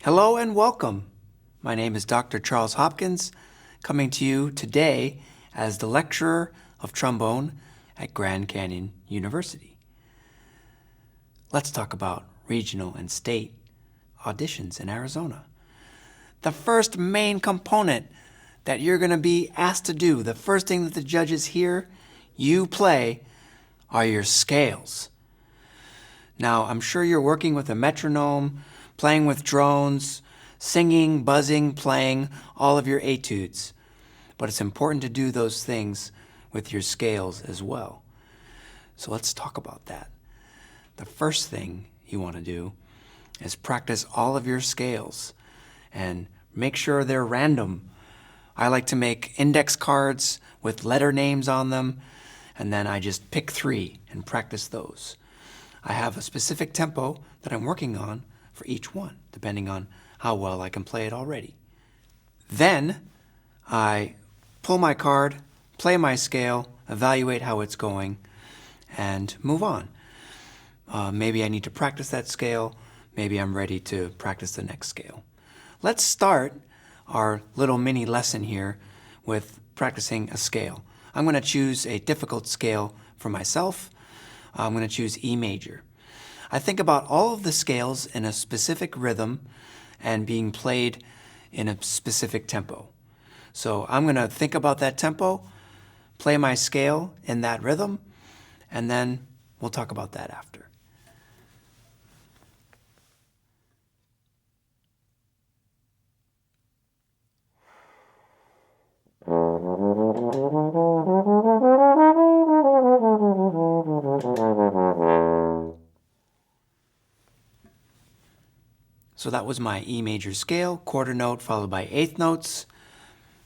Hello and welcome. My name is Dr. Charles Hopkins, coming to you today as the lecturer of trombone at Grand Canyon University. Let's talk about regional and state auditions in Arizona. The first main component that you're going to be asked to do, the first thing that the judges hear you play, are your scales. Now, I'm sure you're working with a metronome, playing with drones, singing, buzzing, playing all of your etudes. But it's important to do those things with your scales as well. So let's talk about that. The first thing you want to do is practice all of your scales and make sure they're random. I like to make index cards with letter names on them, and then I just pick 3 and practice those. I have a specific tempo that I'm working on for each one, depending on how well I can play it already. Then I pull my card, play my scale, evaluate how it's going, and move on. Maybe I need to practice that scale. Maybe I'm ready to practice the next scale. Let's start our little mini lesson here with practicing a scale. I'm going to choose a difficult scale for myself. I'm going to choose E major. I think about all of the scales in a specific rhythm and being played in a specific tempo. So I'm going to think about that tempo, play my scale in that rhythm, and then we'll talk about that after. So that was my E major scale, quarter note followed by eighth notes,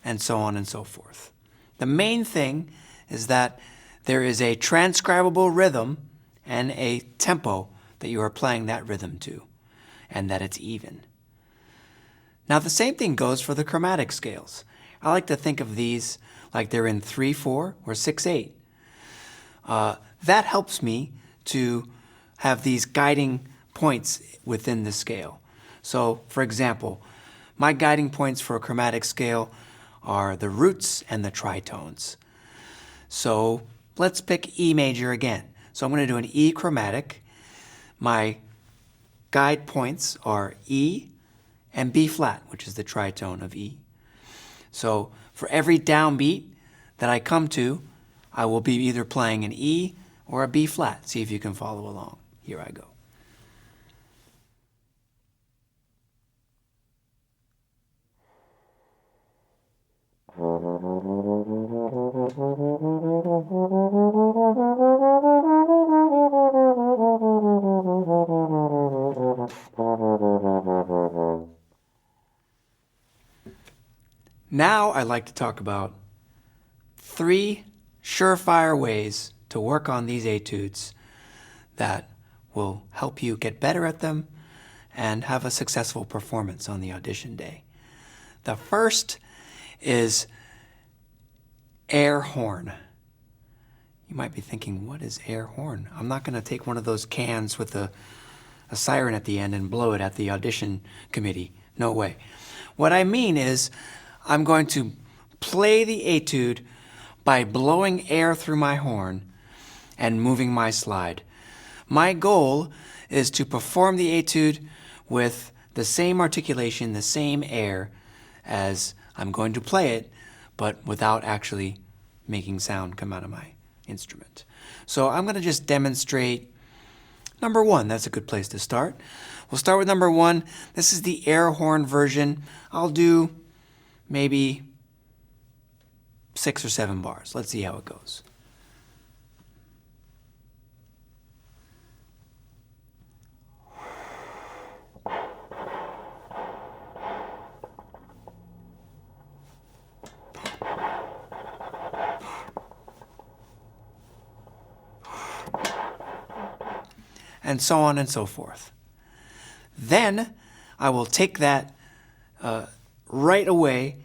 and so on and so forth. The main thing is that there is a transcribable rhythm and a tempo that you are playing that rhythm to, and that it's even. Now the same thing goes for the chromatic scales. I like to think of these like they're in 3/4 or 6/8. That helps me to have these guiding points within the scale. So, for example, my guiding points for a chromatic scale are the roots and the tritones. So let's pick E major again. So I'm going to do an E chromatic. My guide points are E and B flat, which is the tritone of E. So for every downbeat that I come to, I will be either playing an E or a B flat. See if you can follow along. Here I go. Now I'd like to talk about 3 surefire ways to work on these etudes that will help you get better at them and have a successful performance on the audition day. The first is air horn. You might be thinking, what is air horn? I'm not going to take one of those cans with a siren at the end and blow it at the audition committee. No way. What I mean is I'm going to play the etude by blowing air through my horn and moving my slide. My goal is to perform the etude with the same articulation, the same air as I'm going to play it, but without actually making sound come out of my instrument. So I'm going to just demonstrate number 1. That's a good place to start. We'll start with number 1. This is the air horn version. I'll do maybe 6 or 7 bars. Let's see how it goes. And so on and so forth. Then I will take that right away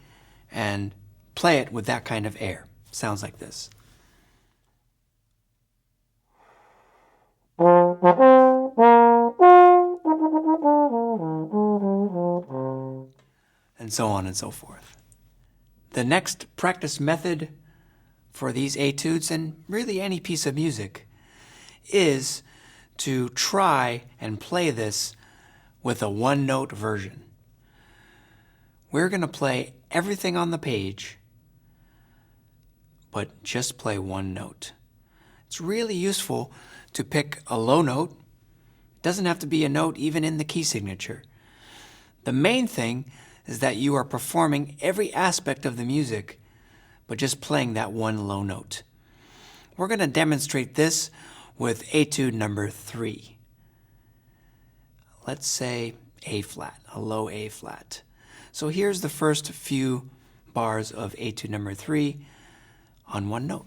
and play it with that kind of air. Sounds like this. And so on and so forth. The next practice method for these etudes, and really any piece of music, is to try and play this with a one-note version. We're going to play everything on the page, but just play one note. It's really useful to pick a low note. It doesn't have to be a note even in the key signature. The main thing is that you are performing every aspect of the music, but just playing that one low note. We're going to demonstrate this with etude number 3. Let's say A flat, a low A flat. So here's the first few bars of etude number 3 on one note.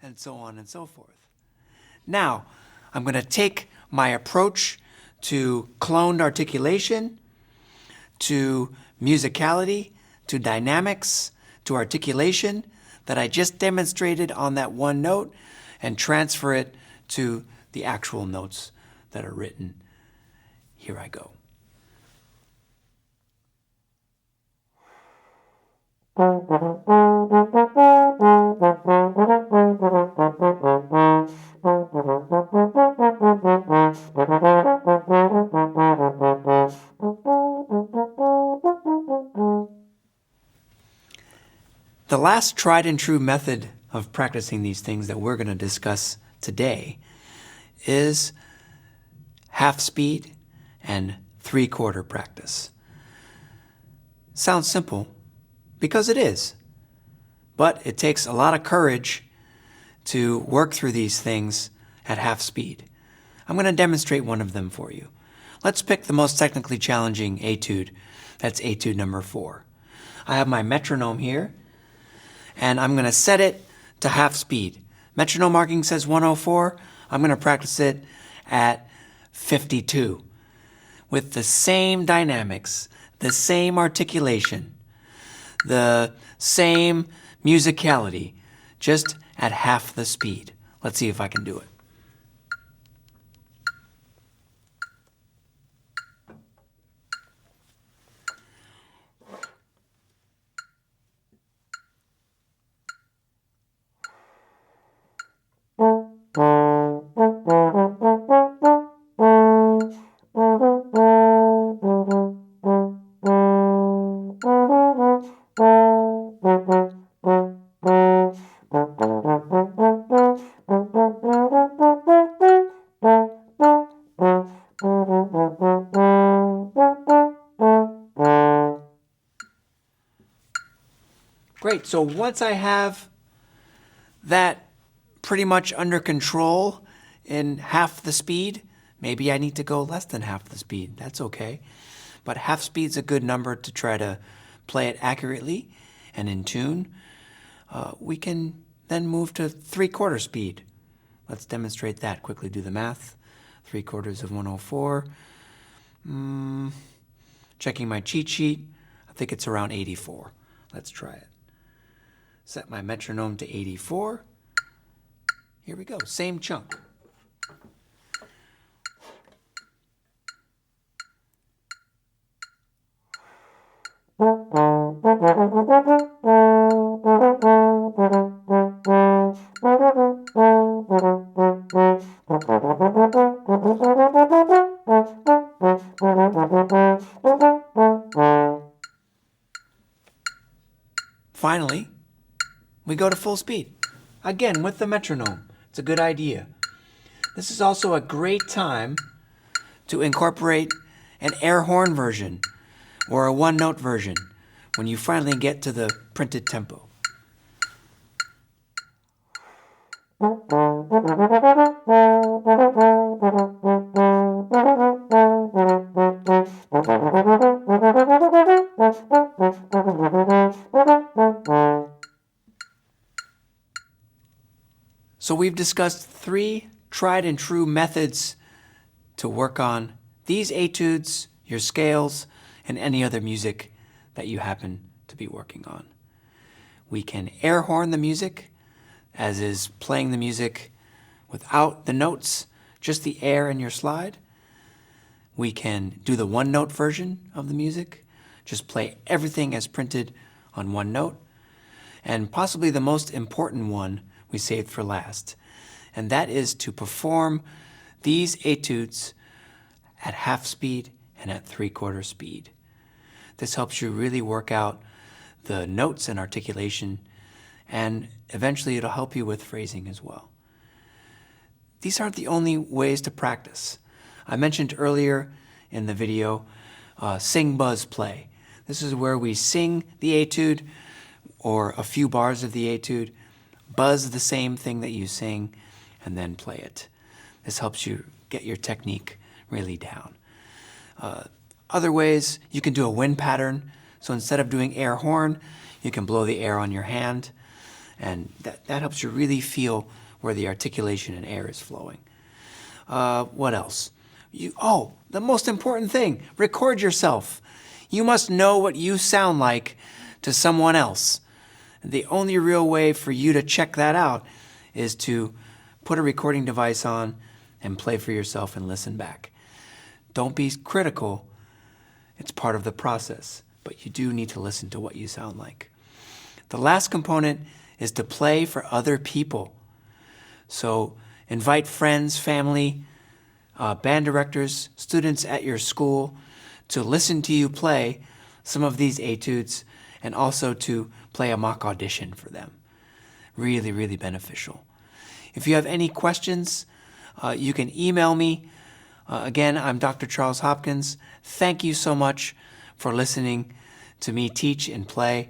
And so on and so forth. Now, I'm going to take my approach to cloned articulation, to musicality, to dynamics, to articulation that I just demonstrated on that one note and transfer it to the actual notes that are written Here I go. The last tried and true method of practicing these things that we're going to discuss today is half speed and 3/4 practice. Sounds simple, because it is, but it takes a lot of courage to work through these things at half speed. I'm going to demonstrate one of them for you. Let's pick the most technically challenging etude. That's etude number 4. I have my metronome here, and I'm going to set it to half speed. Metronome marking says 104. I'm going to practice it at 52 with the same dynamics, the same articulation, the same musicality, just at half the speed. Let's see if I can do it. Great, so once I have that pretty much under control in half the speed, maybe I need to go less than half the speed, that's okay. But half speed's a good number to try to play it accurately and in tune. We can then move to 3/4 speed. Let's demonstrate that. Quickly do the math. 3/4 of 104. Checking my cheat sheet, I think it's around 84. Let's try it. Set my metronome to 84. Here we go, same chunk. Finally, we go to full speed. Again, with the metronome. It's a good idea. This is also a great time to incorporate an air horn version or a one-note version when you finally get to the printed tempo. So we've discussed 3 tried and true methods to work on these etudes, your scales, and any other music that you happen to be working on. We can air horn the music, as is playing the music without the notes, just the air in your slide. We can do the one-note version of the music, just play everything as printed on one note. And possibly the most important one we saved for last, and that is to perform these etudes at half speed and at 3/4 speed. This helps you really work out the notes and articulation, and eventually it'll help you with phrasing as well. These aren't the only ways to practice. I mentioned earlier in the video, sing, buzz, play. This is where we sing the etude or a few bars of the etude, buzz the same thing that you sing, and then play it. This helps you get your technique really down. Other ways, you can do a wind pattern. So instead of doing air horn, you can blow the air on your hand, and that helps you really feel where the articulation and air is flowing. What else? The most important thing, record yourself. You must know what you sound like to someone else. The only real way for you to check that out is to put a recording device on and play for yourself and listen back. Don't be critical. It's part of the process, but you do need to listen to what you sound like. The last component is to play for other people. So invite friends, family, band directors, students at your school to listen to you play some of these etudes and also to play a mock audition for them. Really, really beneficial. If you have any questions, you can email me. Again, I'm Dr. Charles Hopkins. Thank you so much for listening to me teach and play,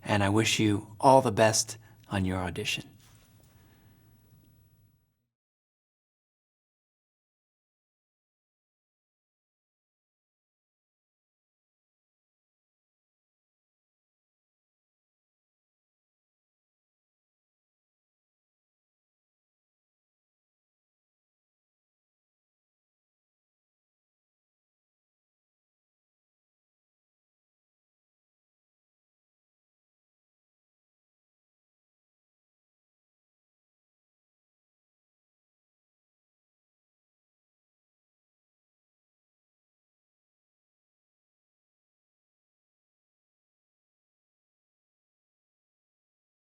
and I wish you all the best on your audition.